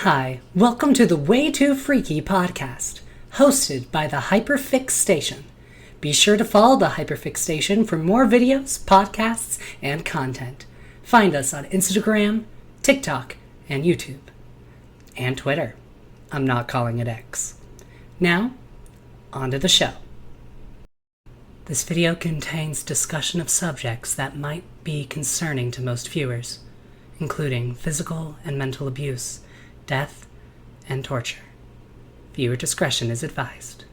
Hi, welcome to the Way Too Freaky podcast, hosted by the Hyperfix Station. Be sure to follow the Hyperfix Station for more videos, podcasts, and content. Find us on Instagram, TikTok, and YouTube. And Twitter. I'm not calling it X. Now, on to the show. This video contains discussion of subjects that might be concerning to most viewers, including physical and mental abuse, death, and torture. Viewer discretion is advised.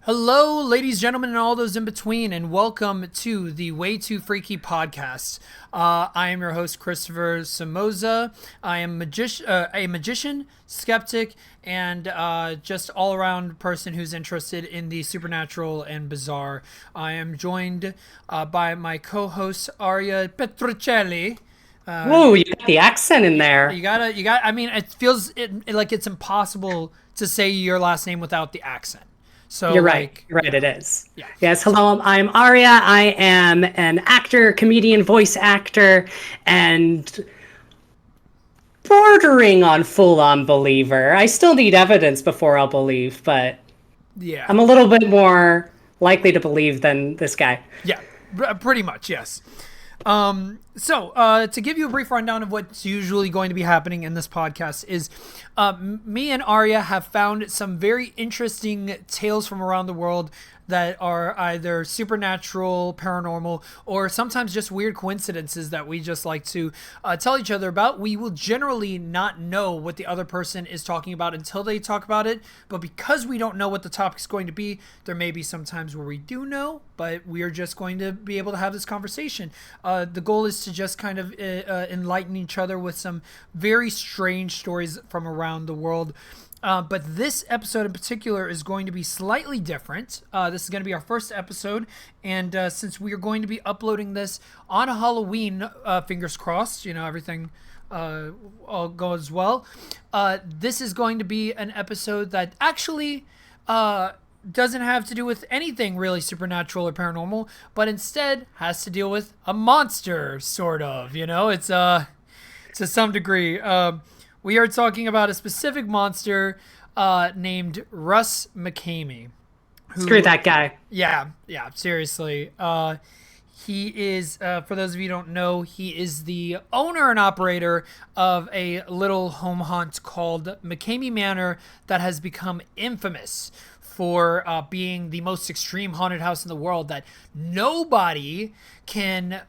Hello, ladies, gentlemen, and all those in between, and welcome to the Way Too Freaky podcast. I am your host, Christopher Somoza. I am a magician, skeptic, and just all-around person who's interested in the supernatural and bizarre. I am joined by my co-host, Arya Petruccelli. Whoa, you got the accent in there. I mean, it feels like it's impossible to say your last name without the accent. So, You're right. You're right, it is. Yeah. Yes, hello, I'm Arya. I am an actor, comedian, voice actor, and bordering on full-on believer. I still need evidence before I'll believe, but yeah, I'm a little bit more likely to believe than this guy. Yeah, pretty much, yes. To give you a brief rundown of what's usually going to be happening in this podcast is me and Arya have found some very interesting tales from around the world that are either supernatural, paranormal, or sometimes just weird coincidences that we just like to tell each other about. We will generally not know what the other person is talking about until they talk about it, but because we don't know what the topic is going to be, there may be some times where we do know, but we are just going to be able to have this conversation. The goal is to just kind of enlighten each other with some very strange stories from around the world. But this episode in particular is going to be slightly different. This is going to be our first episode, and since we are going to be uploading this on Halloween, fingers crossed, everything all goes well, this is going to be an episode that actually doesn't have to do with anything really supernatural or paranormal, but instead has to deal with a monster, sort of. It's to some degree. We are talking about a specific monster named Russ Mckamey. Screw that guy. Yeah, seriously. He is, for those of you who don't know, he is the owner and operator of a little home haunt called Mckamey Manor that has become infamous for being the most extreme haunted house in the world that nobody can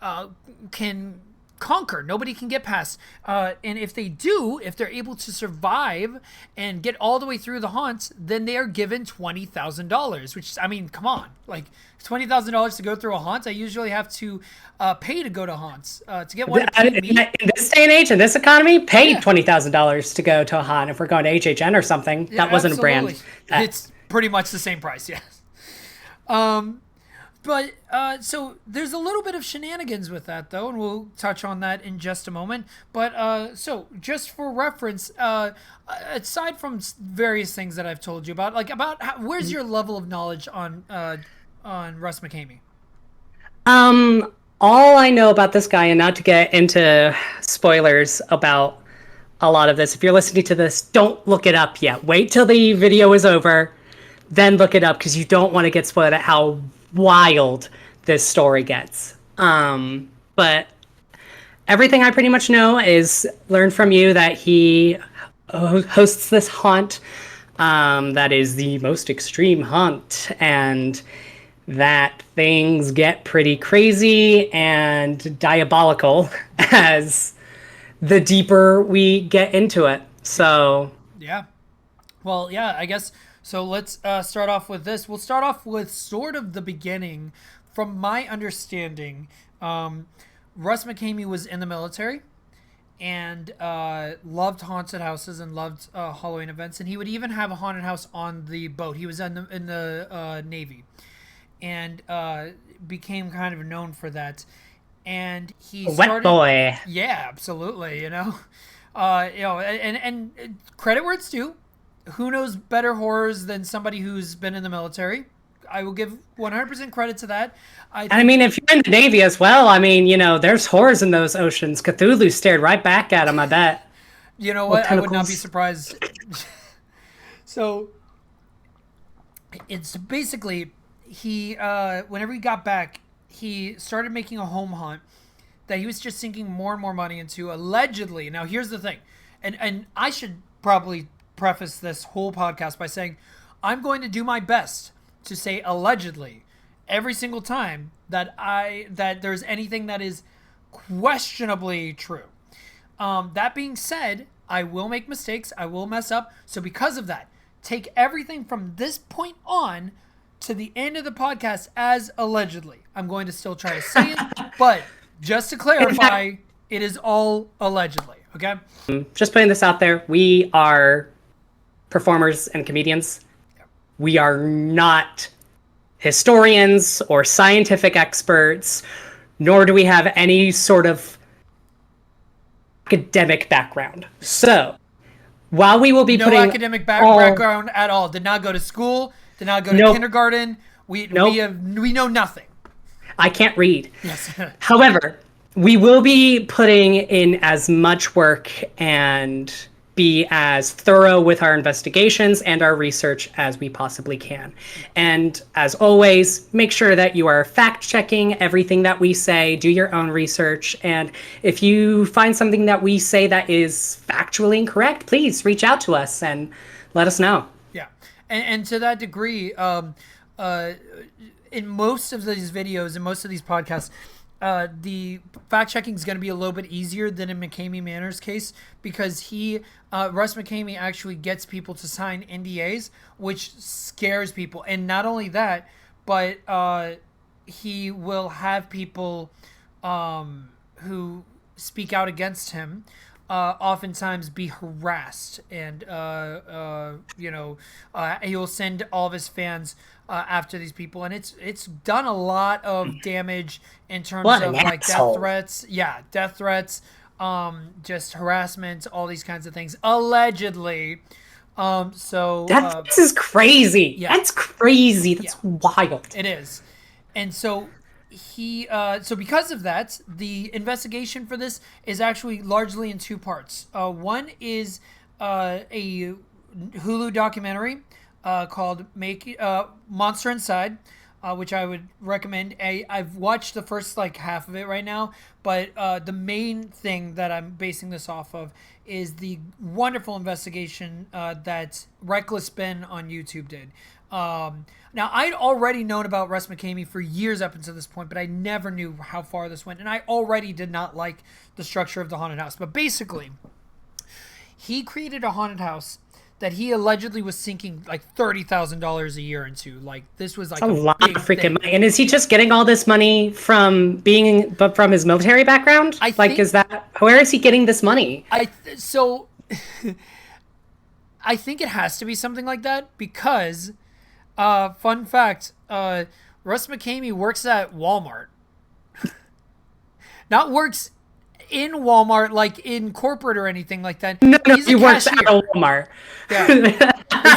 conquer. Nobody can get past. And if they do, if they're able to survive and get all the way through the haunts, then they are given $20,000, which, I mean, come on. Like, $20,000 to go through a haunt? I usually have to pay to go to haunts. To get one In this day and age, in this economy, pay $20,000 to go to a haunt. If we're going to HHN or something, that wasn't absolutely. a brand. It's pretty much the same price, yes. But so there's a little bit of shenanigans with that, though, and we'll touch on that in just a moment. But so just for reference, aside from various things that I've told you about, where's your level of knowledge on Russ Mckamey? All I know about this guy, and not to get into spoilers about a lot of this, if you're listening to this, don't look it up yet. Wait till the video is over, then look it up, because you don't want to get spoiled at how wild this story gets. But everything I pretty much know is learned from you that he hosts this haunt that is the most extreme haunt, and that things get pretty crazy and diabolical as the deeper we get into it. So yeah, well, yeah, I guess. So let's start off with this. We'll start off with sort of the beginning. From my understanding, Russ Mckamey was in the military and loved haunted houses and loved Halloween events. And he would even have a haunted house on the boat. He was in the Navy and became kind of known for that. And he wet boy. Yeah, absolutely. And credit where it's due. Who knows better horrors than somebody who's been in the military? I will give 100% credit to that. I mean, if you're in the Navy as well, I mean, there's horrors in those oceans. Cthulhu stared right back at him, I bet. You know Well, what? I would not be tentacles. surprised. So it's basically whenever he got back, he started making a home hunt that he was just sinking more and more money into. Allegedly, now here's the thing, and I should probably preface this whole podcast by saying I'm going to do my best to say allegedly every single time that there's anything that is questionably true. That being said, I will make mistakes. I will mess up. So because of that, take everything from this point on to the end of the podcast as allegedly. I'm going to still try to say it, but just to clarify, it is all allegedly. Okay? Just putting this out there, we are performers and comedians. We are not historians or scientific experts, nor do we have any sort of academic background. So, while we will be no putting academic background at all, did not go to school, did not go to kindergarten. We know nothing. I can't read. Yes. However, we will be putting in as much work and be as thorough with our investigations and our research as we possibly can. And as always, make sure that you are fact-checking everything that we say, do your own research, and if you find something that we say that is factually incorrect, please reach out to us and let us know. Yeah. And to that degree, in most of these videos and most of these podcasts, the fact checking is going to be a little bit easier than in Mckamey Manor's case because Russ Mckamey actually gets people to sign NDAs, which scares people. And not only that, but he will have people who speak out against him oftentimes be harassed, and he will send all of his fans after these people, and it's done a lot of damage in terms of like death threats, just harassment, all these kinds of things, allegedly. This is crazy. Yeah. That's crazy. That's wild. It is. And so so because of that, the investigation for this is actually largely in two parts. One is a Hulu documentary called Monster Inside, which I would recommend. I've watched the first half of it right now, but the main thing that I'm basing this off of is the wonderful investigation that Reckless Ben on YouTube did. Now, I'd already known about Russ Mckamey for years up until this point, but I never knew how far this went, and I already did not like the structure of the haunted house. But basically, he created a haunted house that he allegedly was sinking $30,000 a year into. This was a lot big of freaking thing. money. And is he just getting all this money from his military background? Where is he getting this money? I think it has to be something like that because, fun fact, Russ Mckamey works at Walmart. Not works in Walmart, like in corporate or anything like that. No, he works at a Walmart. Yeah. There's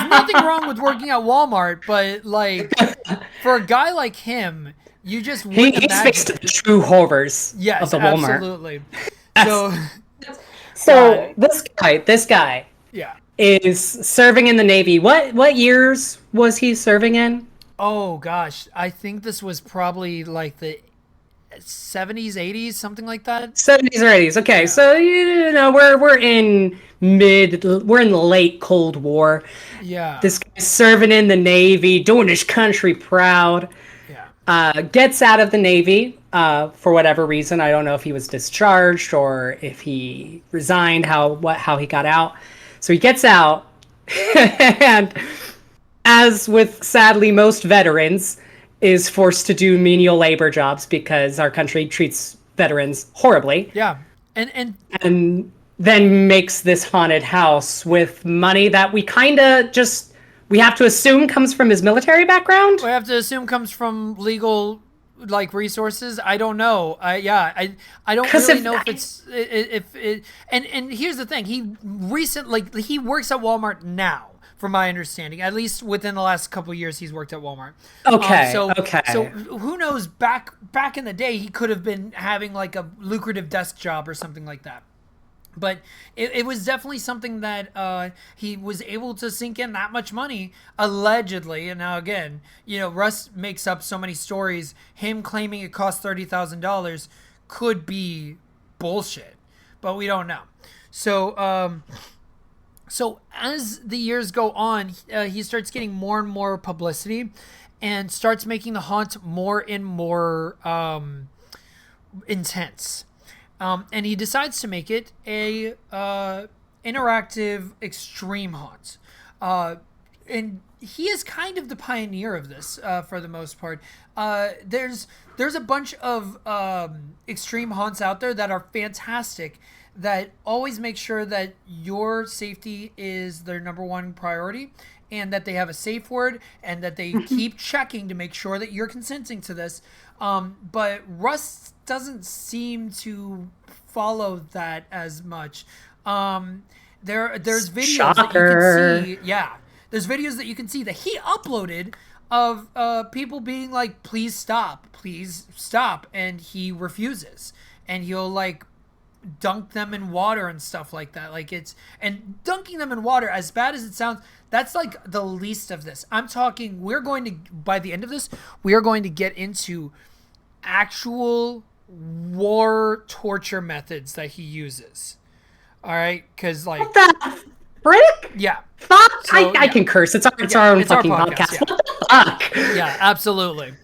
nothing wrong with working at Walmart, but for a guy like him, you just wouldn't he's faced the true horrors of the Walmart. Absolutely. So this guy yeah, is serving in the Navy. What years was he serving in? Oh gosh, I think this was probably the 70s, 80s, something like that. 70s or 80s. Okay, yeah. So we're in the late Cold War. Yeah. This guy's serving in the Navy, doing his country proud. Yeah. Gets out of the Navy for whatever reason. I don't know if he was discharged or if he resigned. How he got out. So he gets out, and as with sadly most veterans, is forced to do menial labor jobs because our country treats veterans horribly. Yeah. And then makes this haunted house with money that we have to assume comes from his military background. We have to assume comes from legal like resources. I don't know. I don't 'Cause really if know if I- it's if it. And here's the thing. He works at Walmart now, from my understanding. At least within the last couple of years, he's worked at Walmart. Okay, So okay. who knows? Back in the day, he could have been having like a lucrative desk job or something like that. But it was definitely something that he was able to sink in that much money, allegedly. And now, again, Russ makes up so many stories. Him claiming it cost $30,000 could be bullshit, but we don't know. So as the years go on, he starts getting more and more publicity and starts making the haunt more and more intense. And he decides to make it a interactive extreme haunt. And he is kind of the pioneer of this for the most part. There's a bunch of extreme haunts out there that are fantastic, that always make sure that your safety is their number one priority, and that they have a safe word, and that they keep checking to make sure that you're consenting to this. But Russ doesn't seem to follow that as much. There's videos Shocker. that you can see. Yeah, there's videos that you can see that he uploaded of people being like, please stop, and he refuses, and he'll like dunk them in water and stuff like that. And dunking them in water, as bad as it sounds, that's like the least of this. I'm talking, by the end of this, we are going to get into actual war torture methods that he uses. All right, because like, What the frick? yeah, Fuck! So, I can curse. It's our own it's our fucking podcast, podcast. yeah. What the fuck? Yeah, absolutely.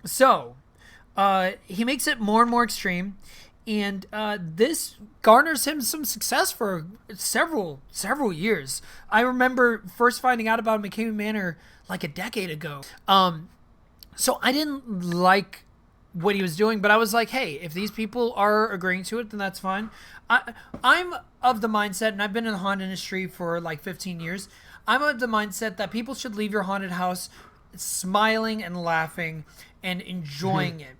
So he makes it more and more extreme, and this garners him some success for several years. I remember first finding out about Mckamey Manor like a decade ago. So I didn't like what he was doing, but I was like, hey, if these people are agreeing to it, then that's fine. I'm of the mindset, and I've been in the haunt industry for like 15 years. I'm of the mindset that people should leave your haunted house smiling and laughing and enjoying it.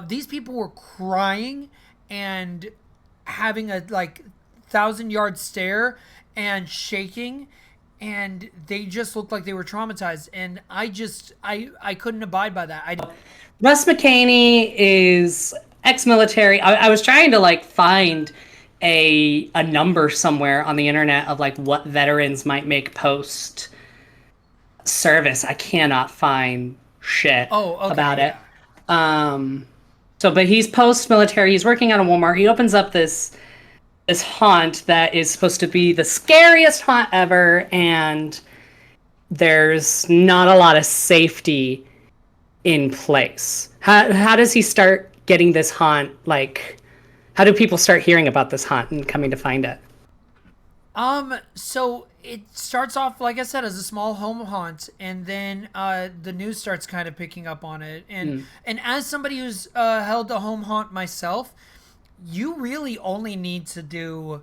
These people were crying and having a like 1,000-yard stare and shaking, and they just looked like they were traumatized, and I couldn't abide by that. Russ Mckamey is ex-military. I was trying to like find a number somewhere on the internet of like what veterans might make post service. I cannot find shit about it. But he's post-military. He's working at a Walmart. He opens up this haunt that is supposed to be the scariest haunt ever, and there's not a lot of safety in place. How does he start getting this haunt? Like, how do people start hearing about this haunt and coming to find it? So it starts off, like I said, as a small home haunt, and then the news starts kind of picking up on it. And as somebody who's held a home haunt myself, you really only need to do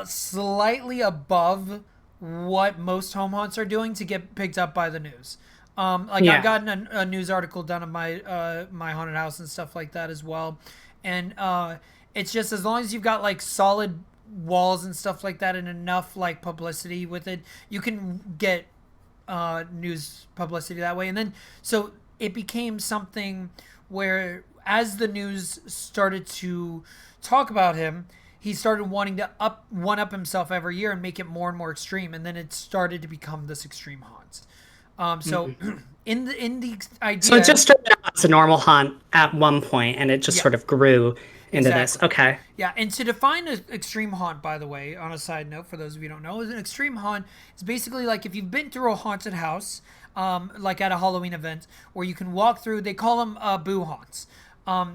slightly above what most home haunts are doing to get picked up by the news. I've gotten a news article done of my my haunted house and stuff like that as well, and it's just as long as you've got like solid walls and stuff like that and enough like publicity with it, you can get news publicity that way. And then so it became something where as the news started to talk about him, he started wanting to one up himself every year and make it more and more extreme, and then it started to become this extreme haunt. In the idea, So it just started out as a normal haunt at one point, and it just sort of grew into this. Okay. Yeah, and to define an extreme haunt, by the way, on a side note, for those of you who don't know, is an extreme haunt is basically like if you've been through a haunted house, like at a Halloween event, where you can walk through. They call them boo haunts.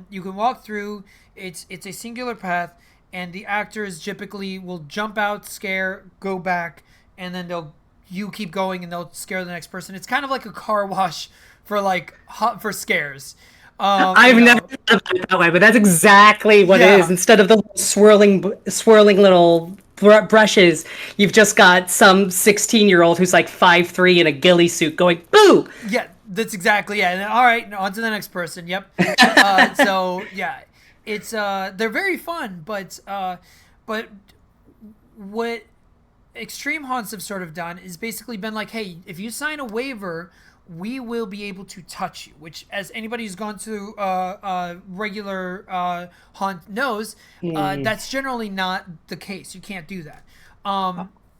You can walk through. It's a singular path, and the actors typically will jump out, scare, go back, and then you keep going and they'll scare the next person. It's kind of like a car wash for scares. I've never thought about it that way, but that's exactly what it is. Instead of the swirling little brushes, you've just got some 16-year-old who's like 5'3" in a ghillie suit going boo. Yeah, That's exactly, yeah. And then, all right, on to the next person. Yep. So yeah, it's they're very fun, but what extreme haunts have sort of done is basically been like, hey, if you sign a waiver, we will be able to touch you. Which, as anybody who's gone to regular haunt knows, that's generally not the case. You can't do that.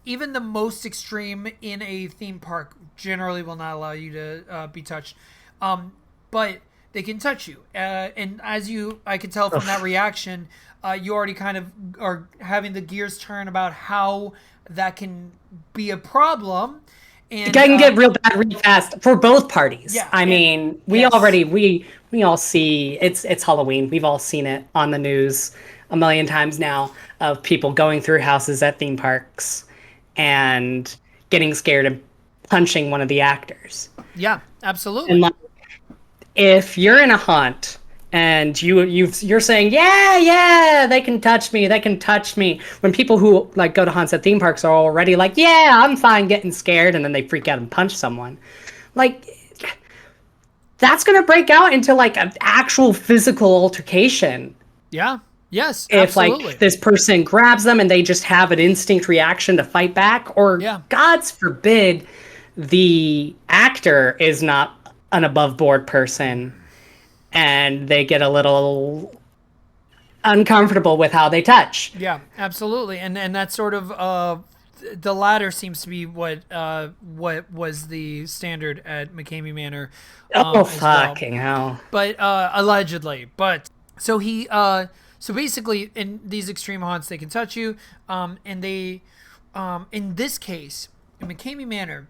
Even the most extreme in a theme park generally will not allow you to be touched. But they can touch you. And as I could tell from that reaction, you already kind of are having the gears turn about how that can be a problem. And it can get real bad real fast for both parties. Yeah, I mean, we all see it's Halloween. We've all seen it on the news a million times now of people going through houses at theme parks and getting scared and punching one of the actors. Yeah, absolutely. And like, if you're in a haunt and you're saying, yeah, they can touch me, when people who like go to haunts at theme parks are already like, yeah, I'm fine getting scared, and then they freak out and punch someone, like, that's gonna break out into like an actual physical altercation. Yeah. Yes, if absolutely. Like this person grabs them and they just have an instinct reaction to fight back, or God's forbid the actor is not an above board person and they get a little uncomfortable with how they touch. Yeah, absolutely. And that's sort of the latter seems to be what was the standard at Mckamey Manor. Fucking hell. But allegedly. But so he so basically, in these extreme haunts, they can touch you, and they, in this case, in Mckamey Manor,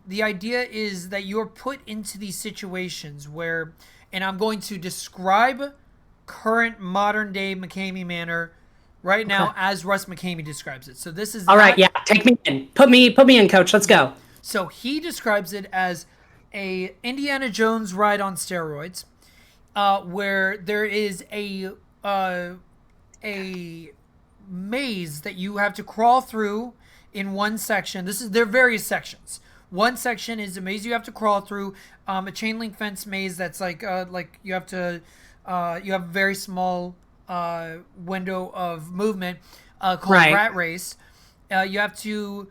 the idea is that you're put into these situations where, and I'm going to describe current modern-day Mckamey Manor right now as Russ Mckamey describes it. So this is... All right, yeah, take me in. Put me in, coach. Let's go. So he describes it as a Indiana Jones ride on steroids, where there is a maze that you have to crawl through in one section. There are various sections. One section is a maze you have to crawl through, a chain link fence maze that's like you have to you have a very small window of movement called Rat Race. You have to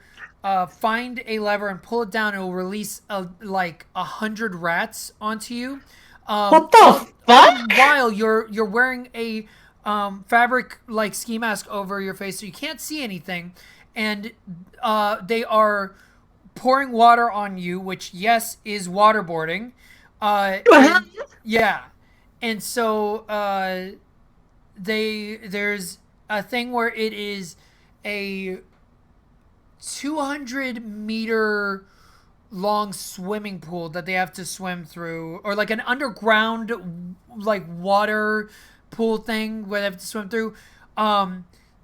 find a lever and pull it down. It will release like 100 rats onto you. What the fuck? While you're wearing a fabric like ski mask over your face, so you can't see anything, and they are pouring water on you, which yes is waterboarding. Yeah, and so there's a thing where it is a 200-meter long swimming pool that they have to swim through, or like an underground like water pool thing where they have to swim through.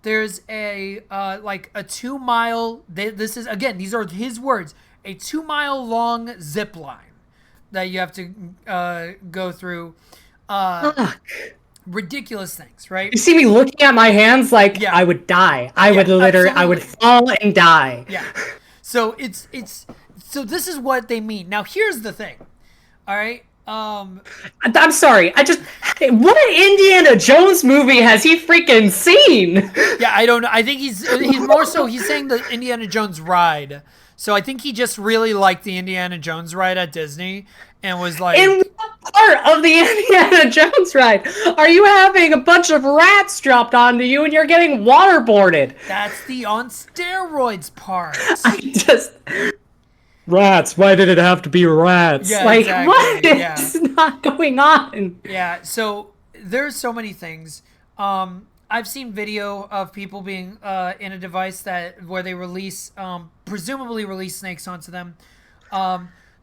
There's a like a 2-mile, this is, again, these are his words, a 2-mile long zip line that you have to go through. Ridiculous things, right? You see me looking at my hands like I would die. I would literally, absolutely. I would fall and die. Yeah. So so this is what they mean. Now here's the thing. All right. I'm sorry. What Indiana Jones movie has he freaking seen? Yeah, I don't know. I think he's more so he's saying the Indiana Jones ride. So I think he just really liked the Indiana Jones ride at Disney and was like, in what part of the Indiana Jones ride are you having a bunch of rats dropped onto you and you're getting waterboarded? That's the on steroids part. Rats, why did it have to be rats? Yeah, like, exactly. What is not going on? Yeah, so there's so many things. I've seen video of people being in a device where they release, presumably release snakes onto them.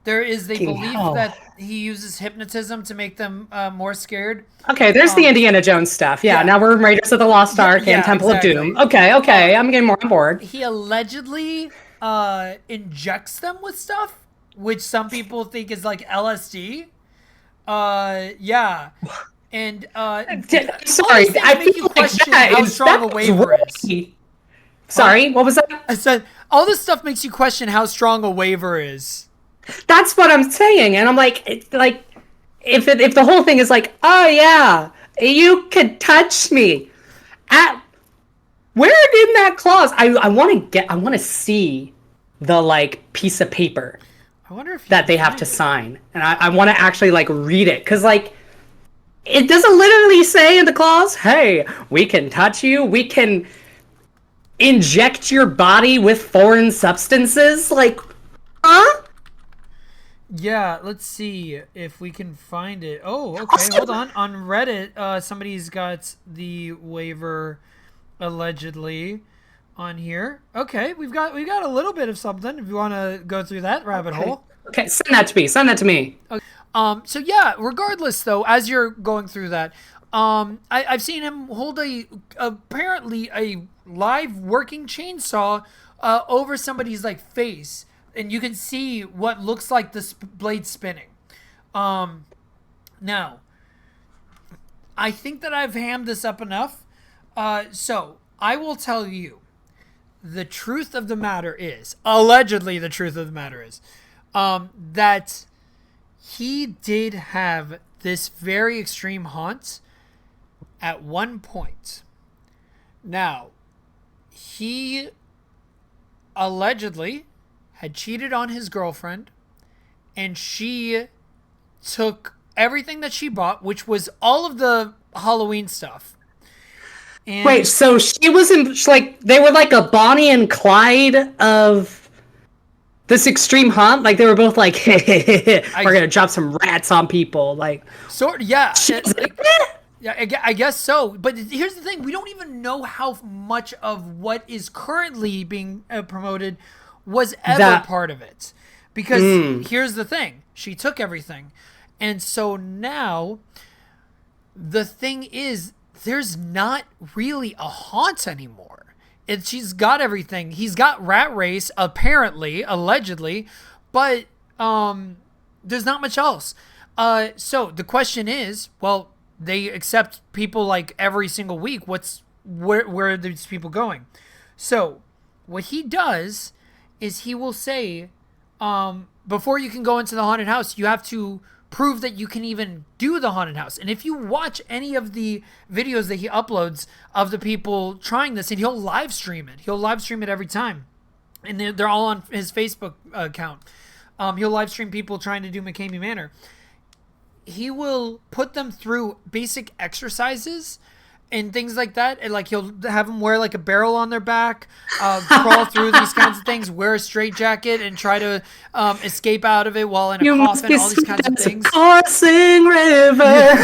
They believe that he uses hypnotism to make them more scared. Okay, there's the Indiana Jones stuff. Yeah, now we're Raiders of the Lost Ark and Temple of Doom. Okay, I'm getting more on board. He allegedly injects them with stuff, which some people think is like LSD. Yeah. And sorry, I make you question how strong a waiver is. Sorry, what was that? I said all this stuff makes you question how strong a waiver is. That's what I'm saying. And I'm like, if the whole thing is like, oh yeah, you could touch me at where in that clause, I want to see the like piece of paper I wonder if you that can they have find to it. sign, and I want to actually like read it because like it doesn't literally say in the clause, hey, we can touch you, we can inject your body with foreign substances, like, huh? Yeah, let's see if we can find it. Oh, okay. Also, Hold on. On Reddit, somebody's got the waiver allegedly on here. Okay, we've got a little bit of something. If you want to go through that rabbit hole. okay, send that to me. Send that to me. So yeah, regardless though, as you're going through that, I've seen him hold apparently a live working chainsaw over somebody's like face, and you can see what looks like the blade spinning. Now, I think that I've hammed this up enough. So I will tell you, the truth of the matter is, allegedly, the truth of the matter is, that he did have this very extreme haunt at one point. Now, he allegedly had cheated on his girlfriend, and she took everything that she bought, which was all of the Halloween stuff. And Wait, so she was in like they were like a Bonnie and Clyde of this extreme hunt? Like they were both like, we're gonna drop some rats on people. Like, sort yeah, she's like, yeah, I guess so. But here's the thing: we don't even know how much of what is currently being promoted was ever part of it. Because here's the thing: she took everything, and so now the thing is, there's not really a haunt anymore. She's got everything. He's got Rat Race, apparently, allegedly, but there's not much else. So the question is, well, they accept people like every single week. Where are these people going? So what he does is he will say, before you can go into the haunted house, you have to prove that you can even do the haunted house. And if you watch any of the videos that he uploads of the people trying this, and he'll live stream it every time, and they're all on his Facebook account. He'll live stream people trying to do Mckamey Manor. He will put them through basic exercises and things like that, and like he'll have them wear like a barrel on their back, crawl through these kinds of things, wear a straitjacket, and try to escape out of it while in a coffin. All these kinds of things. Coursing river.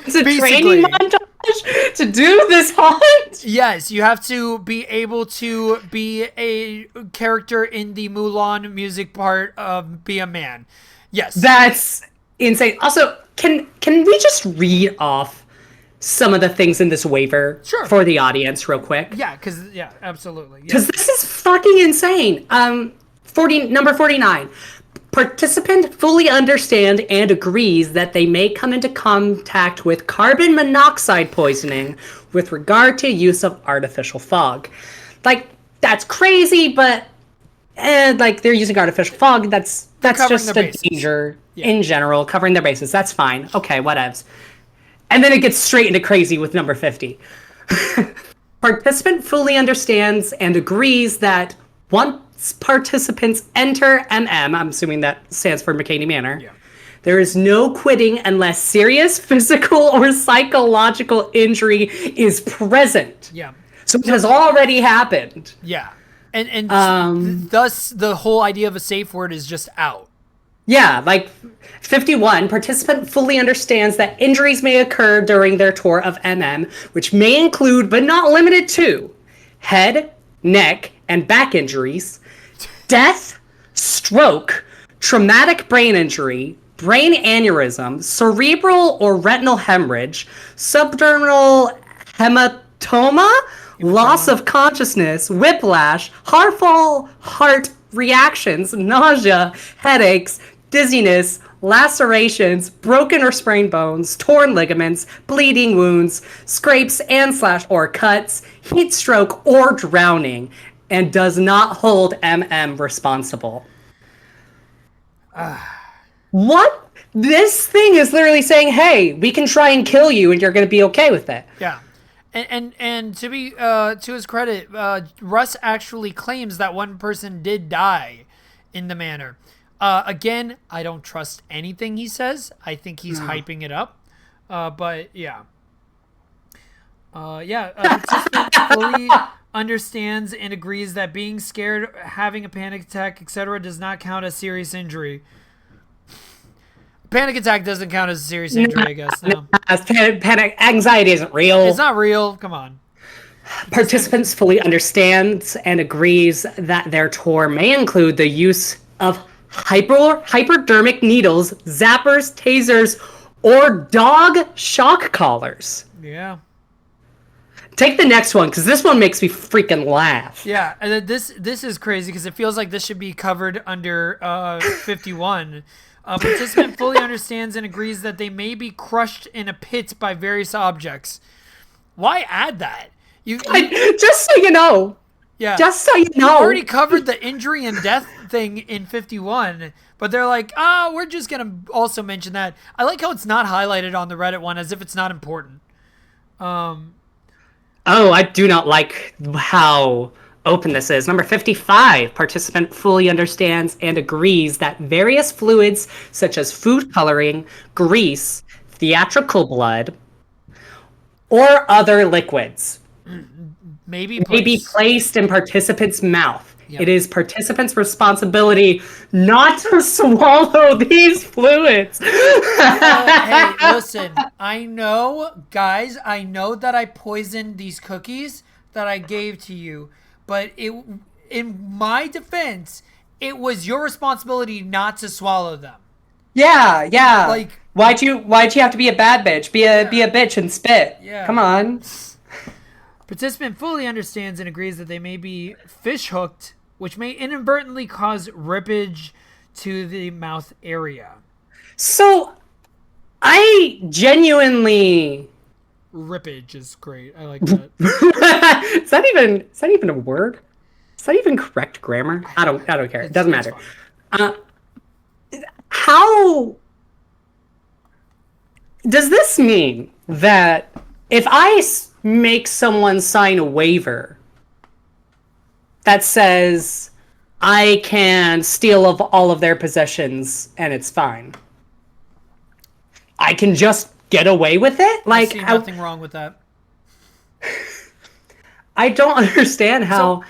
It's a training montage to do this haunt. Yes, you have to be able to be a character in the Mulan music part of Be a Man. Yes, that's insane. Also, can we just read off some of the things in this waiver for the audience real quick? Yeah, absolutely. Because this is fucking insane. Number 49. Participant fully understands and agrees that they may come into contact with carbon monoxide poisoning with regard to use of artificial fog. Like, that's crazy, but like they're using artificial fog. That's just a danger in general, covering their bases. That's fine. Okay, whatevs. And then it gets straight into crazy with number 50. Participant fully understands and agrees that once participants enter MM, I'm assuming that stands for Mckamey Manor, there is no quitting unless serious physical or psychological injury is present. Yeah. So it has already happened. Yeah. And thus the whole idea of a safe word is just out. Yeah, like 51, participant fully understands that injuries may occur during their tour of MM, which may include, but not limited to, head, neck, and back injuries, death, stroke, traumatic brain injury, brain aneurysm, cerebral or retinal hemorrhage, subdermal hematoma, loss of consciousness, whiplash, harmful heart reactions, nausea, headaches, dizziness, lacerations, broken or sprained bones, torn ligaments, bleeding wounds, scrapes and or cuts, heat stroke, or drowning, and does not hold MM responsible. What? This thing is literally saying, "Hey, we can try and kill you, and you're going to be okay with it." Yeah. And to be to his credit, Russ actually claims that one person did die in the manor. Again, I don't trust anything he says. I think he's hyping it up. But yeah. Participant fully understands and agrees that being scared, having a panic attack, etc., does not count as serious injury. Panic attack doesn't count as a serious injury, I guess. No. Panic anxiety isn't real. It's not real. Come on. Participants fully understands and agrees that their tour may include the use of hypodermic needles, zappers, tasers, or dog shock collars. Yeah. Take the next one, because this one makes me freaking laugh. Yeah, and this is crazy because it feels like this should be covered under 51. Participant fully understands and agrees that they may be crushed in a pit by various objects. Why add that? Just so you know. Yeah. Just so you know. You already covered the injury and death thing in 51, but they're like, we're just going to also mention that. I like how it's not highlighted on the Reddit one as if it's not important. Oh, I do not like how open this is. Number 55, participant fully understands and agrees that various fluids such as food coloring, grease, theatrical blood, or other liquids may be placed in participant's mouth. Yep. It is participants' responsibility not to swallow these fluids. Hey, listen, I know that I poisoned these cookies that I gave to you, but in my defense, it was your responsibility not to swallow them. Yeah. Like, why'd you have to be a bad bitch? Be a bitch and spit. Yeah. Come on. Participant fully understands and agrees that they may be fish hooked, which may inadvertently cause rippage to the mouth area. So, I genuinely... Rippage is great. I like that. Is that even a word? Is that even correct grammar? I don't care. It doesn't matter. How does this mean that if I make someone sign a waiver that says I can steal of all of their possessions and it's fine, I can just get away with it? Like, I see nothing wrong with that. I don't understand how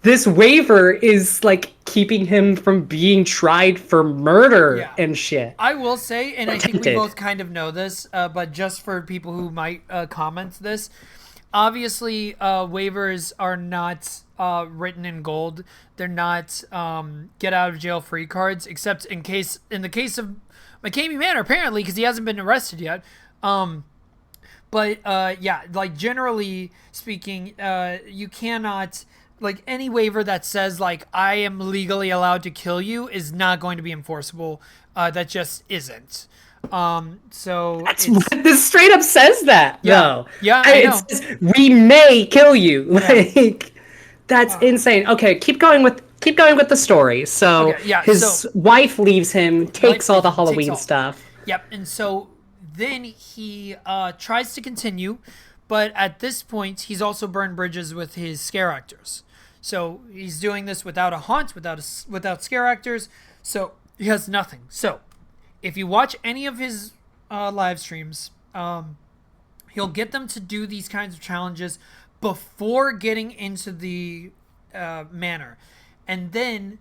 this waiver is like keeping him from being tried for murder and shit. I will say, and I think we both kind of know this, but just for people who might comment this, obviously waivers are not written in gold. They're not get out of jail free cards, except in the case of Mckamey Manor, apparently, because he hasn't been arrested yet. But like generally speaking, you cannot, like, any waiver that says like I am legally allowed to kill you is not going to be enforceable. That just isn't. So this straight up says that. Yeah, though. Yeah, I know. It says, we may kill you. Like, that's insane. Okay, keep going with the story. So his wife leaves him, takes all the Halloween stuff. Yep, and so then he tries to continue, but at this point he's also burned bridges with his scare actors. So he's doing this without a haunt, without scare actors. So he has nothing. So if you watch any of his live streams, he'll get them to do these kinds of challenges before getting into the manor. And then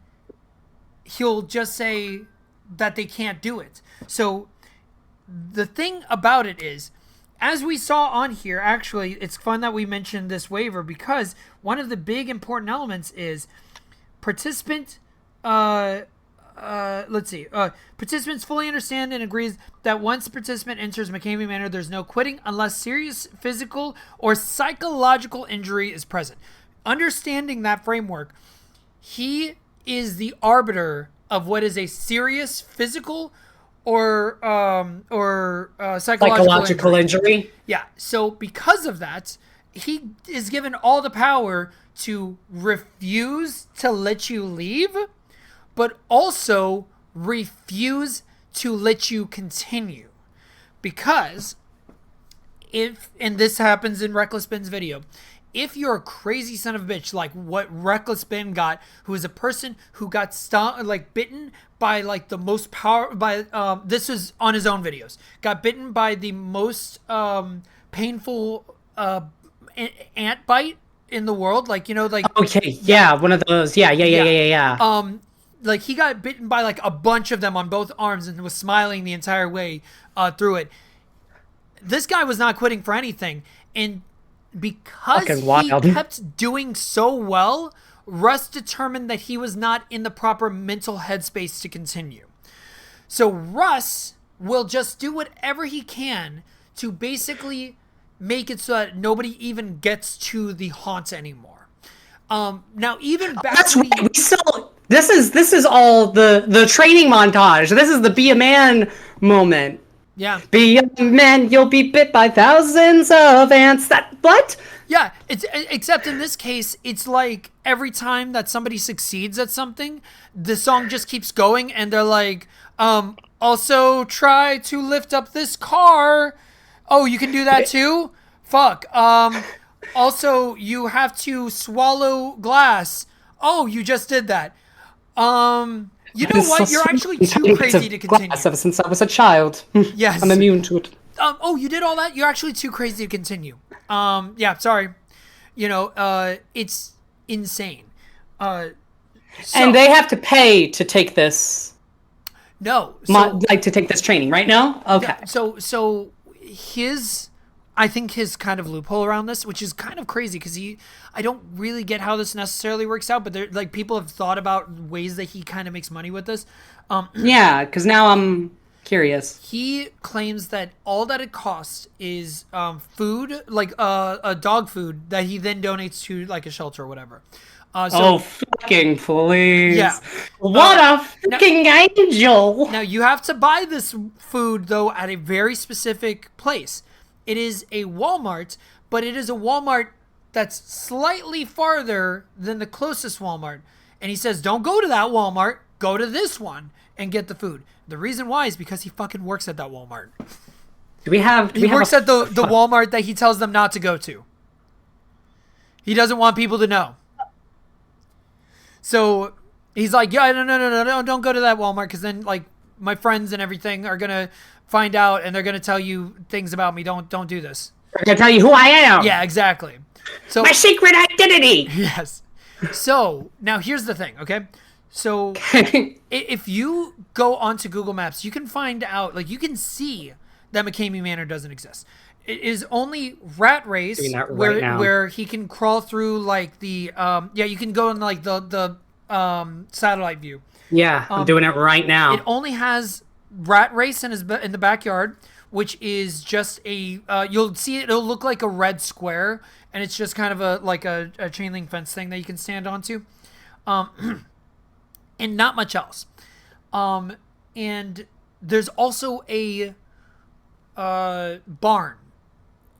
he'll just say that they can't do it. So the thing about it is, as we saw on here, actually, it's fun that we mentioned this waiver because one of the big important elements is participant. Participants fully understand and agrees that once the participant enters Mckamey Manor, there's no quitting unless serious physical or psychological injury is present. Understanding that framework, he is the arbiter of what is a serious physical or psychological injury. Yeah. So because of that, he is given all the power to refuse to let you leave, but also refuse to let you continue. Because and this happens in Reckless Ben's video, if you're a crazy son of a bitch like what Reckless Ben got, who is a person who got bitten by like the most this was on his own videos, got bitten by the most painful ant bite in the world, like, you know, like, okay, yeah, one of those, yeah. Like, he got bitten by like a bunch of them on both arms and was smiling the entire way through it. This guy was not quitting for anything, and because he kept doing so well, Russ determined that he was not in the proper mental headspace to continue. So Russ will just do whatever he can to basically make it so that nobody even gets to the haunt anymore. Now, even back that's right. We still, this is all the training montage. This is the be a man moment. Yeah. Be a man, you'll be bit by thousands of ants. That what? Yeah, except in this case, it's like every time that somebody succeeds at something, the song just keeps going, and they're like, also try to lift up this car. Oh, you can do that too? Fuck. Also, you have to swallow glass. Oh, you just did that. You know what? You're actually too crazy to continue. Ever since I was a child. Yes. I'm immune to it. Oh, you did all that? You're actually too crazy to continue. Yeah, sorry. You know, it's insane. And they have to pay to take this. No. To take this training, right? No? Okay. Yeah, so I think his kind of loophole around this, which is kind of crazy because I don't really get how this necessarily works out, but there, like, people have thought about ways that he kind of makes money with this. Yeah, because now I'm curious. He claims that all that it costs is food, like a dog food that he then donates to like a shelter or whatever. Fucking please. Yeah. What a fucking angel. Now, you have to buy this food, though, at a very specific place. It is a Walmart, but it is a Walmart that's slightly farther than the closest Walmart. And he says, don't go to that Walmart, go to this one and get the food. The reason why is because he fucking works at that Walmart. He works at the Walmart that he tells them not to go to. He doesn't want people to know. So he's like, yeah, no, don't go to that Walmart, because then, like, my friends and everything are going to find out and they're going to tell you things about me. Don't do this. They're going to tell you who I am. Yeah, exactly. So my secret identity. Yes. So now here's the thing, okay? So if you go onto Google Maps, you can find out, like, you can see that Mckamey Manor doesn't exist. It is only Rat Race where he can crawl through, like, the you can go in, like, the satellite view. Yeah, I'm doing it right now. It only has Rat Race in the backyard, which is just a you'll see it'll look like a red square, and it's just kind of a chain link fence thing that you can stand onto, and not much else. And there's also a barn,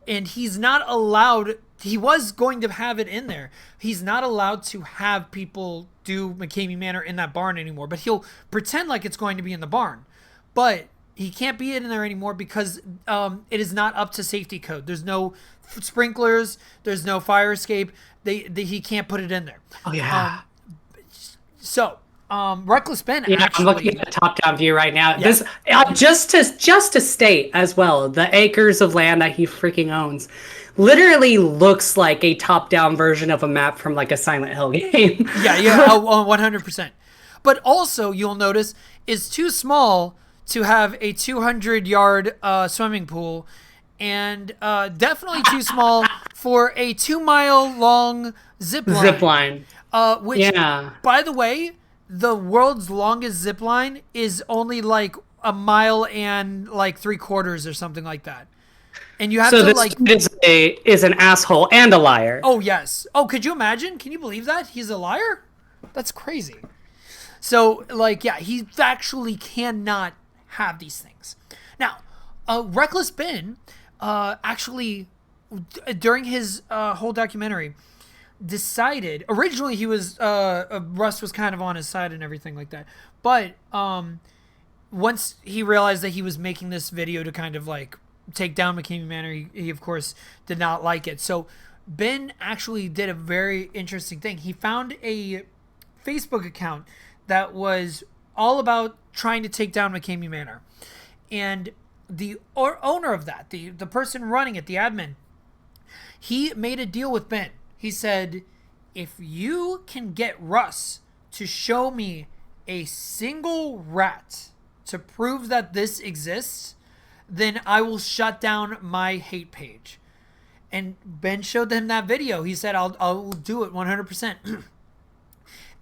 and he's not allowed. He was going to have it in there. He's not allowed to have people do Mckamey Manor in that barn anymore, but he'll pretend like it's going to be in the barn. But he can't be in there anymore because it is not up to safety code. There's no sprinklers. There's no fire escape. He can't put it in there. Oh, yeah. Reckless Ben actually... I'm looking at the top-down view right now. Yeah. This just to state as well, the acres of land that he freaking owns literally looks like a top-down version of a map from, like, a Silent Hill game. Yeah, 100%. But also, you'll notice, is too small to have a 200-yard swimming pool, and definitely too small for a 2-mile-long zip line. Which, by the way, the world's longest zip line is only like a mile and like 3/4 or something like that. And you have to like... is an asshole and a liar. Oh, yes. Oh, could you imagine? Can you believe that? He's a liar? That's crazy. So, like, yeah, he actually cannot have these things. Now, Reckless Ben actually, during his whole documentary, decided, originally he was Russ was kind of on his side and everything like that, but once he realized that he was making this video to kind of like take down Mckamey Manor, he of course did not like it. So Ben actually did a very interesting thing. He found a Facebook account that was all about trying to take down Mckamey Manor, and the owner of that, the person running it, the admin, he made a deal with Ben. He said, if you can get Russ to show me a single rat to prove that this exists, then I will shut down my hate page. And Ben showed him that video. He said, I'll do it 100%.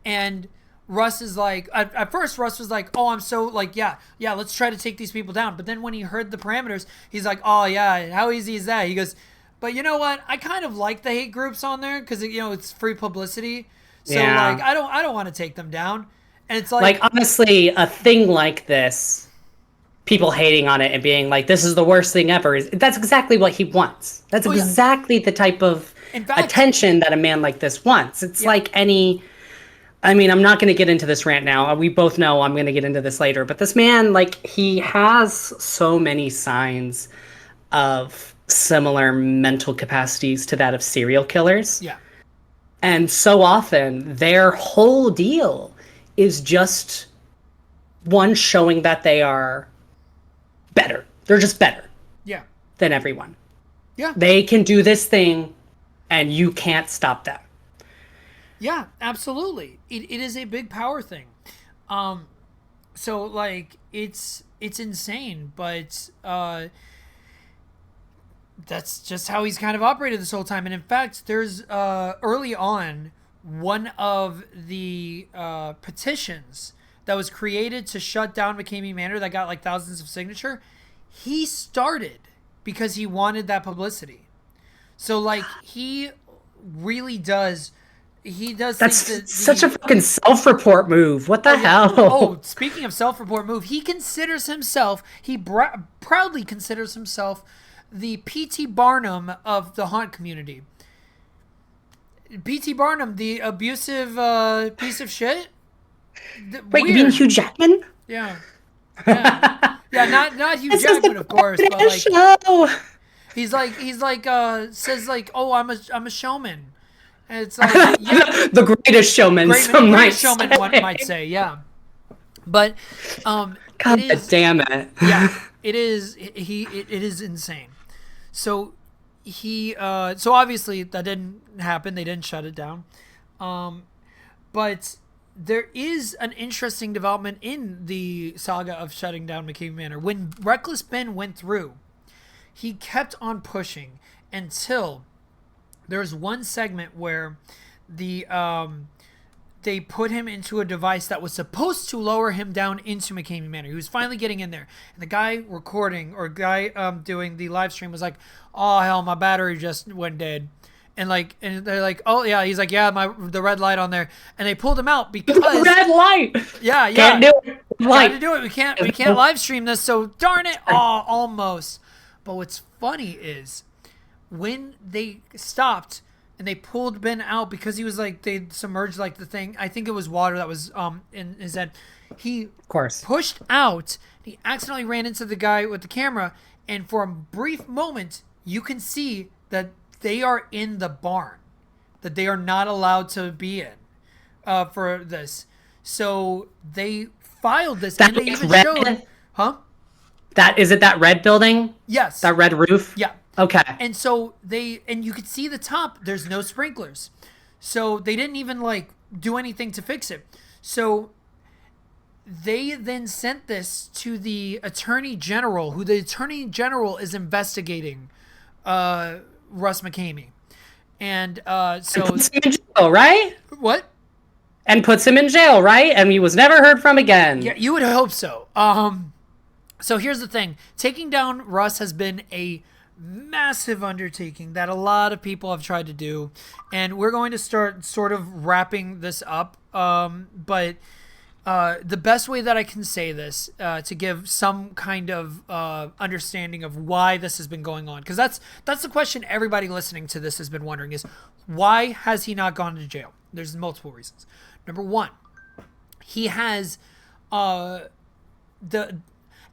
And Russ is like, at first Russ was like, oh, I'm so like, yeah, let's try to take these people down. But then when he heard the parameters, he's like, oh yeah, how easy is that? He goes, but you know what? I kind of like the hate groups on there because it's free publicity. So like, I don't want to take them down. And it's like honestly, a thing like this, people hating on it and being like, this is the worst thing ever. That's exactly what he wants. That's exactly the type of attention that a man like this wants. It's like any. I mean, I'm not going to get into this rant now. We both know I'm going to get into this later. But this man, like, he has so many signs of similar mental capacities to that of serial killers. Yeah. And so often, their whole deal is just one showing that they are better. They're just better. Yeah. Than everyone. Yeah. They can do this thing, and you can't stop them. Yeah, absolutely. It is a big power thing. So like it's insane, but that's just how he's kind of operated this whole time. And in fact, there's early on one of the petitions that was created to shut down Mckamey Manor that got like thousands of signature. He started because he wanted that publicity. So like he really does. He does. That's such a fucking self-report move. What the hell? Oh, speaking of self-report move, he considers himself. He proudly considers himself the P.T. Barnum of the haunt community. P.T. Barnum, the abusive piece of shit. Wait, you mean Hugh Jackman? Yeah. Not Hugh Jackman, of course, but like show. he's like says like, oh, I'm a showman. And it's like, yeah, the greatest showman. Greatest showman, one might say, yeah. But God damn it. Yeah, it is. It is insane. So so obviously that didn't happen. They didn't shut it down. But there is an interesting development in the saga of shutting down Mckamey Manor. When Reckless Ben went through, he kept on pushing until there's one segment where they put him into a device that was supposed to lower him down into Mckamey Manor. He was finally getting in there. And the guy recording, or guy doing the live stream was like, oh, hell, my battery just went dead. And they're like, oh, yeah. He's like, yeah, the red light on there. And they pulled him out because... The red light! Yeah. Can't do it. Got to do it. We can't live stream this, so darn it. Oh, almost. But what's funny is... when they stopped and they pulled Ben out because he was like, they submerged like the thing. I think it was water that was in his head. He of course pushed out. He accidentally ran into the guy with the camera, and for a brief moment, you can see that they are in the barn, that they are not allowed to be in for this. So they filed this, and they even showed, huh? That is it. That red building. Yes. That red roof. Yeah. Okay. And so and you could see the top, there's no sprinklers. So they didn't even like do anything to fix it. So they then sent this to the Attorney General, who the Attorney General is investigating Russ Mckamey. And so... And puts him in jail, right? What? And puts him in jail, right? And he was never heard from again. Yeah, you would hope so. So here's the thing. Taking down Russ has been a massive undertaking that a lot of people have tried to do, and we're going to start sort of wrapping this up, but The best way that I can say this to give some kind of understanding of why this has been going on, because that's the question everybody listening to this has been wondering is why has he not gone to jail? There's multiple reasons. Number one, he has the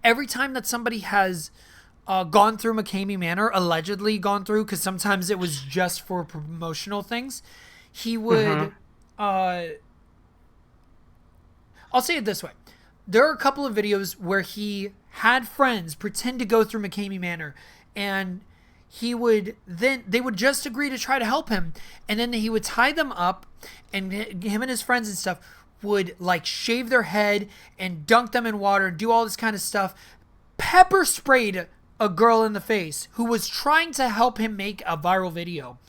every time that somebody has gone through Mckamey Manor, allegedly gone through, because sometimes it was just for promotional things, he would. I'll say it this way. There are a couple of videos where he had friends pretend to go through Mckamey Manor, and they would just agree to try to help him, and then he would tie them up, and him and his friends and stuff would like shave their head and dunk them in water and do all this kind of stuff. Pepper sprayed a girl in the face who was trying to help him make a viral video,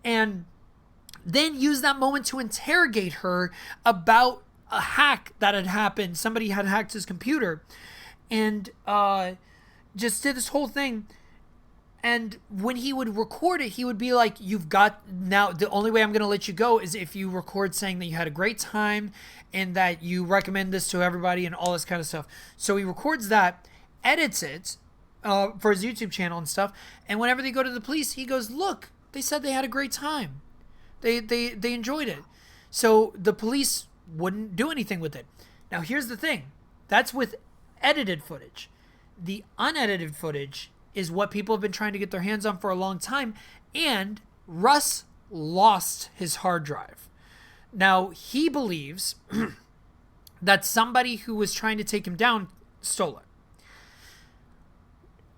and then use that moment to interrogate her about a hack that had happened. Somebody had hacked his computer and just did this whole thing. And when he would record it, he would be like, you've got now, the only way I'm going to let you go is if you record saying that you had a great time and that you recommend this to everybody and all this kind of stuff. So he records that, edits it for his YouTube channel and stuff. And whenever they go to the police, he goes, look, they said they had a great time. They enjoyed it. So the police wouldn't do anything with it. Now here's the thing. That's with edited footage. The unedited footage is what people have been trying to get their hands on for a long time, and Russ lost his hard drive. Now he believes that somebody who was trying to take him down stole it.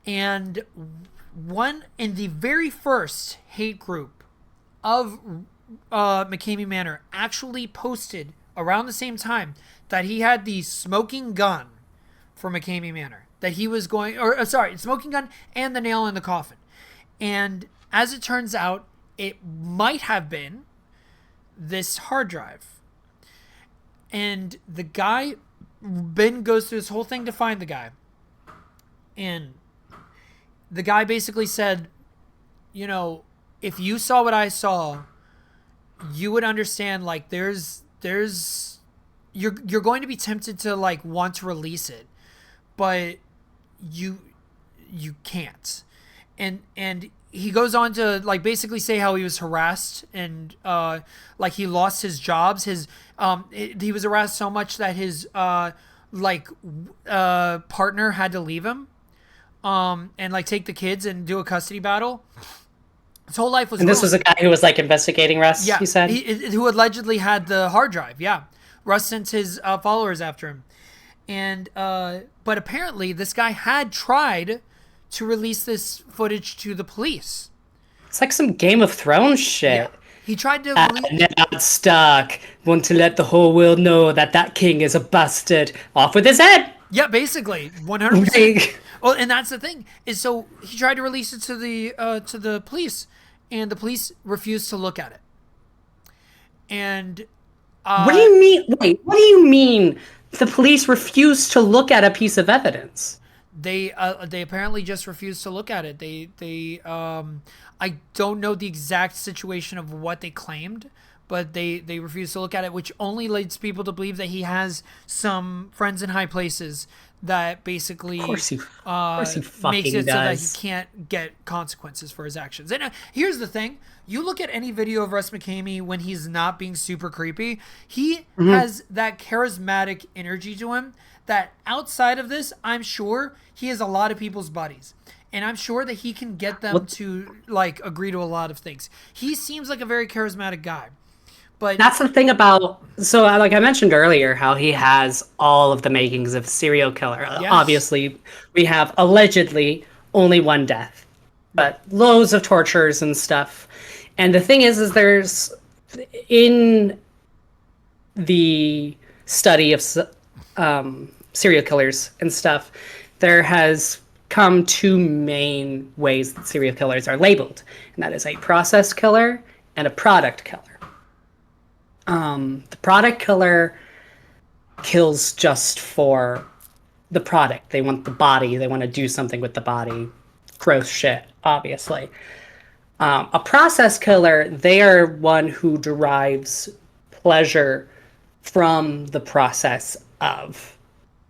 And one in the very first hate group of Mckamey Manor actually posted around the same time that he had the smoking gun for Mckamey Manor. That he was going, smoking gun and the nail in the coffin. And as it turns out, it might have been this hard drive. And the guy, Ben goes through this whole thing to find the guy. And the guy basically said, you know, if you saw what I saw, you would understand, like, you're going to be tempted to like want to release it, but you can't. And he goes on to like basically say how he was harassed and like he lost his jobs. He was harassed so much that his partner had to leave him and like take the kids and do a custody battle. His whole life was. And this was a guy who was like investigating Russ. Yeah, he said, who allegedly had the hard drive. Yeah, Russ sent his followers after him, and but apparently this guy had tried to release this footage to the police. It's like some Game of Thrones shit. Yeah. He tried to Ned Stark want to let the whole world know that king is a bastard. Off with his head. Yeah, basically 100%. Well, and that's the thing is, so he tried to release it to the police, and the police refused to look at it. And what do you mean? Wait, what do you mean? The police refused to look at a piece of evidence? They apparently just refused to look at it. They I don't know the exact situation of what they claimed, but they refused to look at it, which only leads people to believe that he has some friends in high places that basically of course he makes it does. so that he can't get consequences for his actions. And here's the thing. You look at any video of Russ Mckamey when he's not being super creepy, he has that charismatic energy to him that outside of this, I'm sure he has a lot of people's buddies. And I'm sure that he can get them to like agree to a lot of things. He seems like a very charismatic guy. But that's the thing about, so like I mentioned earlier, how he has all of the makings of a serial killer. Yes. Obviously, we have allegedly only one death, but loads of tortures and stuff. And the thing is there's, in the study of serial killers and stuff, there has come two main ways that serial killers are labeled. And that is a process killer and a product killer. The product killer kills just for the product. They want the body. They want to do something with the body. Gross shit, obviously. A process killer, they are one who derives pleasure from the process of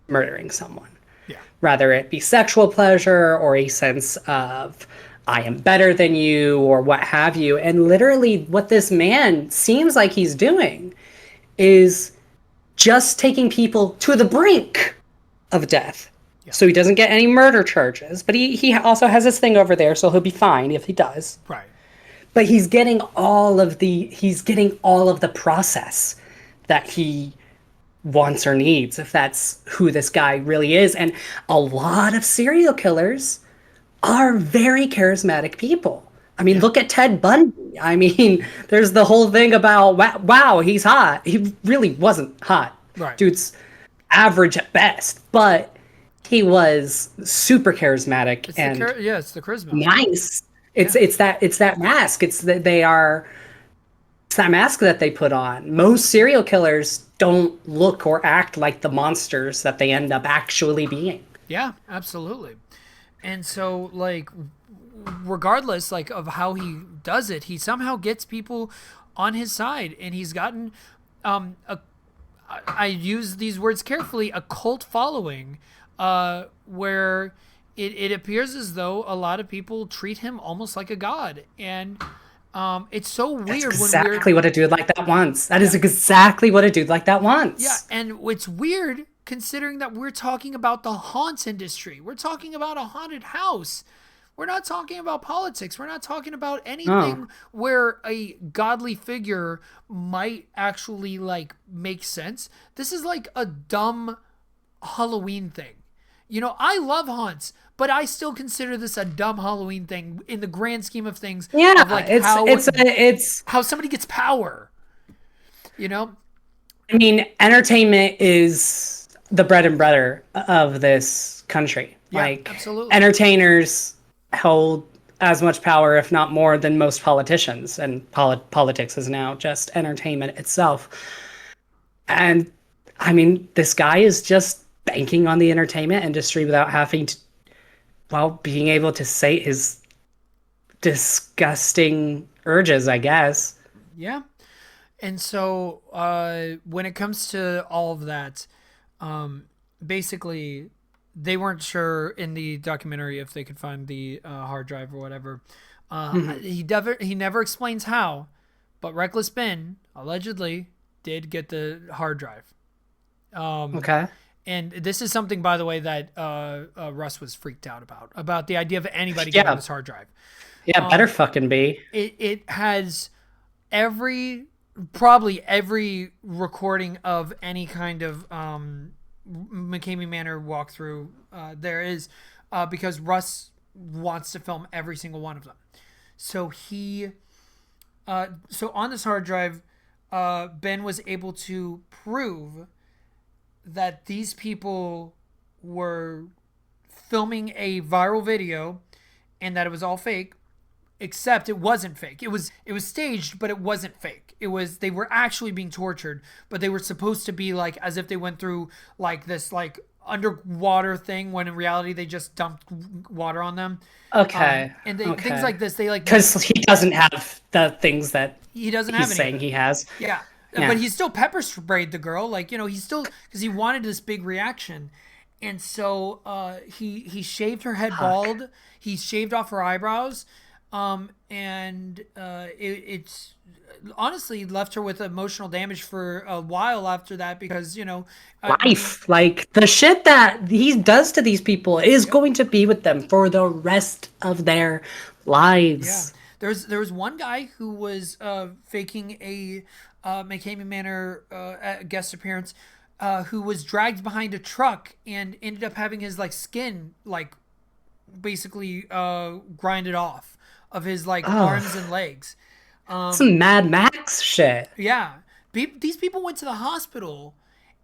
murdering someone, Yeah. rather it be sexual pleasure or a sense of I am better than you or what have you. And literally, what this man seems like he's doing is just taking people to the brink of death. Yeah. So he doesn't get any murder charges, but he also has this thing over there, so he'll be fine if he does. Right. But he's getting all of the process that he wants or needs, if that's who this guy really is. And a lot of serial killers are very charismatic people. I mean, Yeah. look at Ted Bundy. I mean, there's the whole thing about, wow, he's hot. He really wasn't hot. Right. Dude's average at best, but he was super charismatic and It's the charisma. nice. It's that mask. It's that mask that they put on. Most serial killers don't look or act like the monsters that they end up actually being. Yeah, absolutely. And so, like, regardless, like, of how he does it, he somehow gets people on his side, and he's gotten, I use these words carefully, a cult following, where it appears as though a lot of people treat him almost like a god, and it's so weird. That's exactly what a dude like that wants. That is exactly what a dude like that wants. Yeah, and it's weird considering that we're talking about the haunts industry. We're talking about a haunted house. We're not talking about politics. We're not talking about anything where a godly figure might actually, like, make sense. This is like a dumb Halloween thing. You know, I love haunts, but I still consider this a dumb Halloween thing in the grand scheme of things. Yeah, of like how somebody gets power. You know? I mean, entertainment is the bread and butter of this country. Yeah, like, absolutely. Entertainers hold as much power, if not more, than most politicians. And politics is now just entertainment itself. And, I mean, this guy is just banking on the entertainment industry without having to, well, being able to say his disgusting urges, I guess. Yeah. And so when it comes to all of that, basically, they weren't sure in the documentary if they could find the hard drive or whatever. He never explains how, but Reckless Ben allegedly did get the hard drive. Okay. And this is something, by the way, that Russ was freaked out about the idea of anybody getting this hard drive. Yeah, better fucking be. It has probably every recording of any kind of Mckamey Manor walkthrough there is, because Russ wants to film every single one of them. So so on this hard drive, Ben was able to prove that these people were filming a viral video and that it was all fake, except it wasn't fake. It was staged, but it wasn't fake. They were actually being tortured, but they were supposed to be like as if they went through like this like underwater thing, when in reality they just dumped water on them. Okay. Things like this, they like, because he doesn't have the things that he doesn't he's have saying he has. Yeah. But he still pepper sprayed the girl, like, you know, he still, because he wanted this big reaction. And so he shaved her head bald. He shaved off her eyebrows. And it's honestly left her with emotional damage for a while after that, because, you know, life, like the shit that he does to these people is going to be with them for the rest of their lives. Yeah. There was one guy who was faking a Mckamey Manor guest appearance, who was dragged behind a truck and ended up having his like skin like basically grinded off of his like arms and legs. Some Mad Max shit. Yeah, these people went to the hospital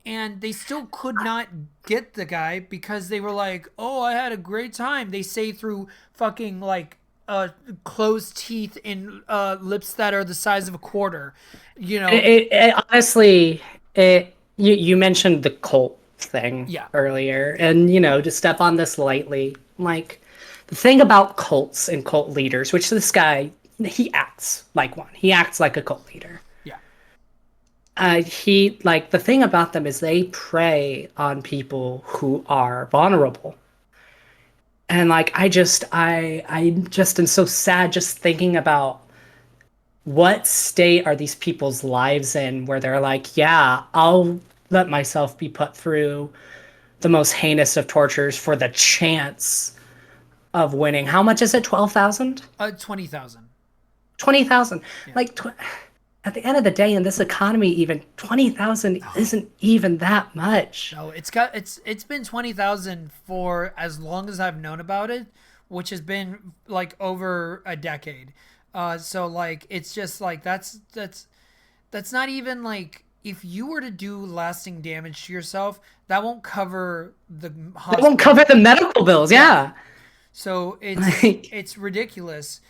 and they still could not get the guy because they were like, "Oh, I had a great time." They say through fucking like closed teeth and lips that are the size of a quarter. You know, it honestly, you mentioned the cult thing earlier, and you know, to step on this lightly, like the thing about cults and cult leaders, which this guy, he acts like one. He acts like a cult leader. Yeah. The thing about them is they prey on people who are vulnerable. And like I just am so sad just thinking about what state are these people's lives in where they're like, yeah, I'll let myself be put through the most heinous of tortures for the chance of winning. How much is it? 12,000? 20,000. 20,000. Yeah. Like at the end of the day in this economy even 20,000 isn't even that much. No, it's been 20,000 for as long as I've known about it, which has been like over a decade. So like it's just like that's not even like if you were to do lasting damage to yourself, that won't cover the They won't hospital. cover the medical bills. Yeah. Yeah. So Like it's ridiculous.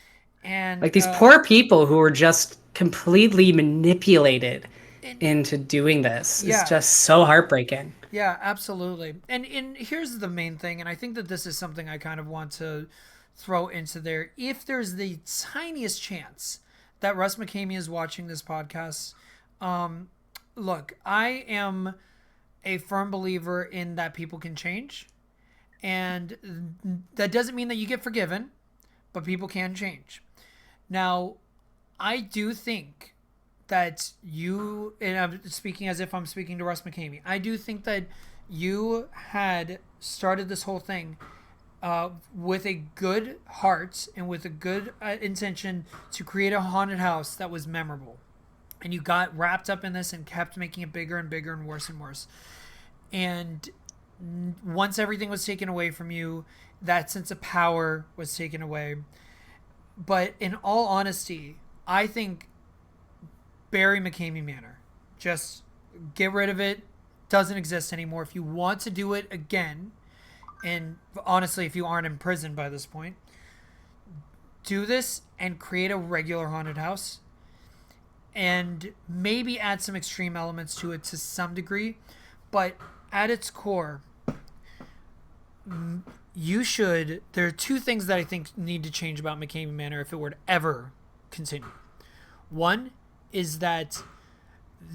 And like these poor people who were just completely manipulated and into doing this is yeah, just so heartbreaking. yeah, absolutely. And here's the main thing, and I think that this is something I kind of want to throw into there. If there's the tiniest chance that Russ Mckamey is watching this podcast, look, I am a firm believer in that people can change, and that doesn't mean that you get forgiven, but people can change. Now, I do think that you, and I'm speaking as if I'm speaking to Russ Mckamey, I do think that you had started this whole thing with a good heart and with a good intention to create a haunted house that was memorable. And you got wrapped up in this and kept making it bigger and bigger and worse and worse. And once everything was taken away from you, that sense of power was taken away. But in all honesty, I think bury Mckamey Manor. Just get rid of it. Doesn't exist anymore. If you want to do it again, and honestly, if you aren't in prison by this point, do this and create a regular haunted house. And maybe add some extreme elements to it to some degree. But at its core, there are two things that I think need to change about Mckamey Manor if it were to ever continue. One is that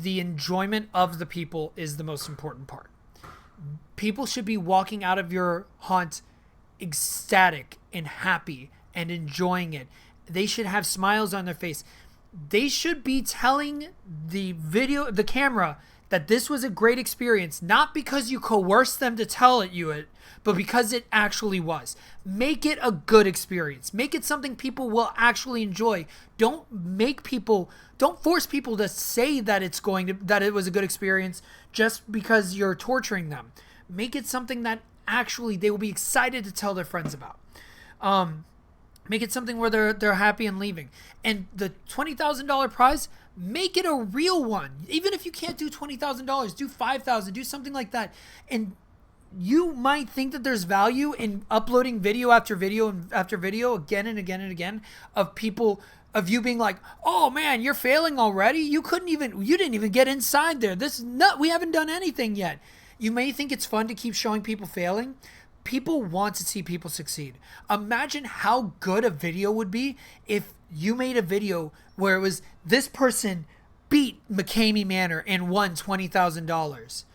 the enjoyment of the people is the most important part. People should be walking out of your haunt ecstatic and happy and enjoying it. They should have smiles on their face. They should be telling the camera that this was a great experience, not because you coerced them to tell it, but because it actually was. Make it a good experience. Make it something people will actually enjoy. Don't force people to say that it was a good experience just because you're torturing them. Make it something that actually they will be excited to tell their friends about. Make it something where they're happy and leaving. And the $20,000 prize, make it a real one. Even if you can't do $20,000, do $5,000, do something like that. And you might think that there's value in uploading video after video and after video again and again and again of you being like, oh man, you're failing already. You didn't even get inside there. We haven't done anything yet. You may think it's fun to keep showing people failing. People want to see people succeed. Imagine how good a video would be if you made a video where it was this person beat Mckamey Manor and won $20,000.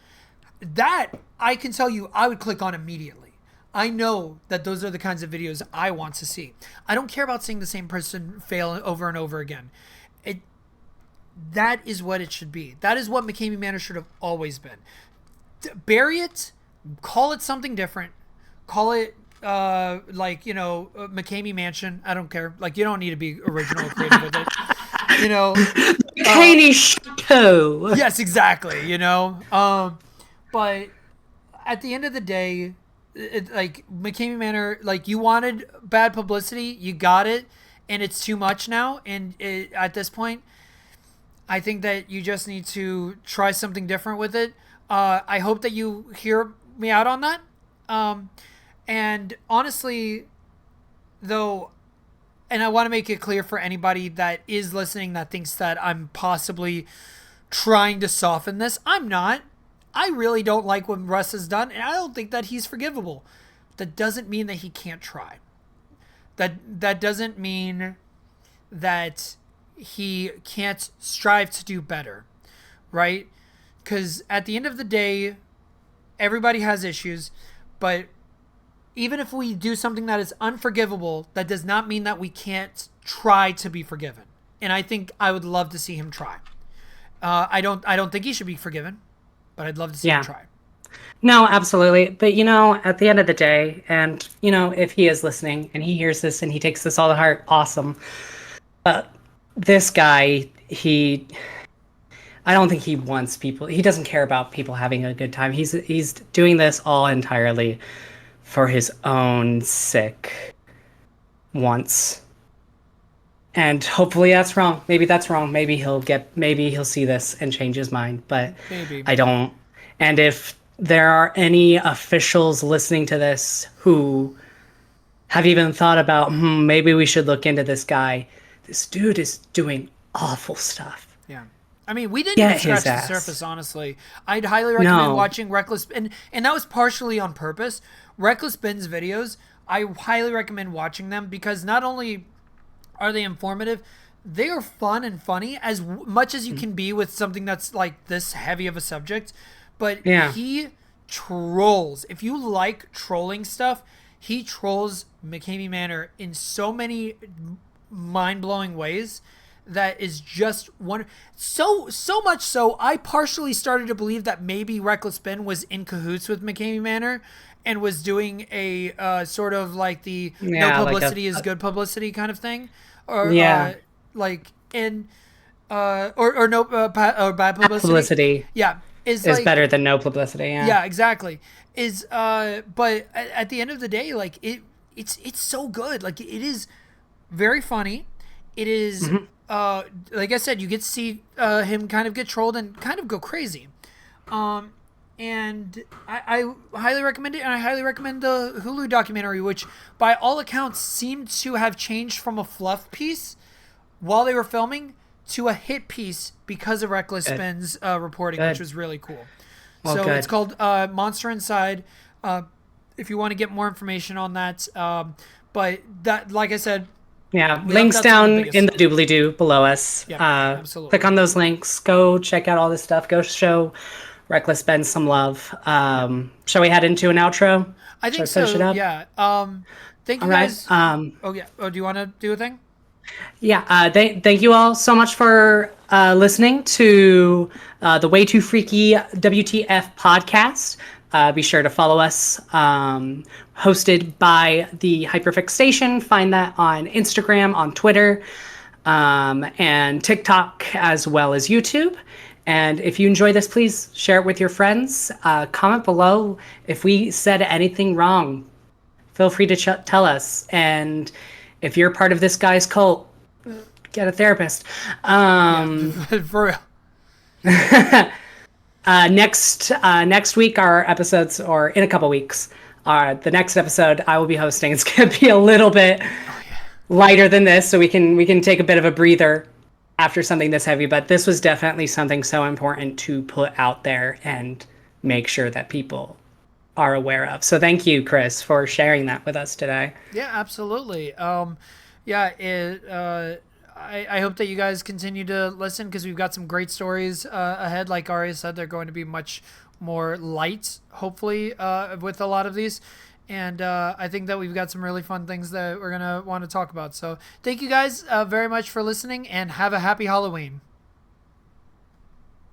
That, I can tell you, I would click on immediately. I know that those are the kinds of videos I want to see. I don't care about seeing the same person fail over and over again. That is what it should be. That is what Mckamey Manor should have always been. Bury it, call it something different. Call it Mckamey Mansion. I don't care. Like, you don't need to be original or creative with it. Mckamey Chateau. Yes, exactly. But at the end of the day, Mckamey Manor, like, you wanted bad publicity, you got it, and it's too much now. And at this point, I think that you just need to try something different with it. I hope that you hear me out on that. And honestly, though, and I want to make it clear for anybody that is listening that thinks that I'm possibly trying to soften this, I'm not. I really don't like what Russ has done, and I don't think that he's forgivable. That doesn't mean that he can't try. That doesn't mean that he can't strive to do better. right? Because at the end of the day, everybody has issues, but even if we do something that is unforgivable, that does not mean that we can't try to be forgiven. And I think I would love to see him try. I don't think he should be forgiven, but I'd love to see him try. No, absolutely. But, at the end of the day, and, if he is listening and he hears this and he takes this all to heart, awesome. But this guy, I don't think he wants people, he doesn't care about people having a good time. He's doing this all entirely for his own sick wants. And hopefully that's wrong. Maybe that's wrong. Maybe he'll see this and change his mind, but Maybe. I don't. And if there are any officials listening to this who have even thought about, maybe we should look into this guy. This dude is doing awful stuff. Yeah. I mean, we didn't even scratch the surface, honestly. I'd highly recommend watching Reckless, and that was partially on purpose. Reckless Ben's videos, I highly recommend watching them because not only are they informative, they are fun and funny as much as you can be with something that's like this heavy of a subject. But he trolls. If you like trolling stuff, he trolls Mckamey Manor in so many mind-blowing ways that is just so much so I partially started to believe that maybe Reckless Ben was in cahoots with Mckamey Manor and was doing a sort of like the no publicity is good publicity kind of thing, or or bad publicity. Is like, better than no publicity. Yeah, exactly. But at the end of the day, like it's so good. Like it is very funny. It is like I said, you get to see him kind of get trolled and kind of go crazy. And I highly recommend it, and I highly recommend the Hulu documentary, which by all accounts seemed to have changed from a fluff piece while they were filming to a hit piece because of Reckless Ben's reporting, which was really cool. It's called Monster Inside. If you want to get more information on that, but that, like I said, links down in the doobly-doo below us. Absolutely. Click on those links. Go check out all this stuff. Go show Reckless Ben some love. Shall we head into an outro? I think so. Yeah. Thank you guys. Do you want to do a thing? Yeah. Thank you all so much for listening to the Way Too Freaky WTF podcast. Be sure to follow us. Hosted by the Hyperfix Station. Find that on Instagram, on Twitter, and TikTok, as well as YouTube. And if you enjoy this, please share it with your friends. Comment below if we said anything wrong. Feel free to tell us. And if you're part of this guy's cult, get a therapist. For real. Next week, our episodes, or in a couple weeks, the next episode I will be hosting. It's going to be a little bit lighter than this, so we can take a bit of a breather after something this heavy. But this was definitely something so important to put out there and make sure that people are aware of. So thank you, Chris, for sharing that with us today. Yeah, absolutely. I hope that you guys continue to listen because we've got some great stories ahead. Like Arya said, they're going to be much more light, hopefully, with a lot of these. And I think that we've got some really fun things that we're going to want to talk about. So thank you guys very much for listening, and have a happy Halloween.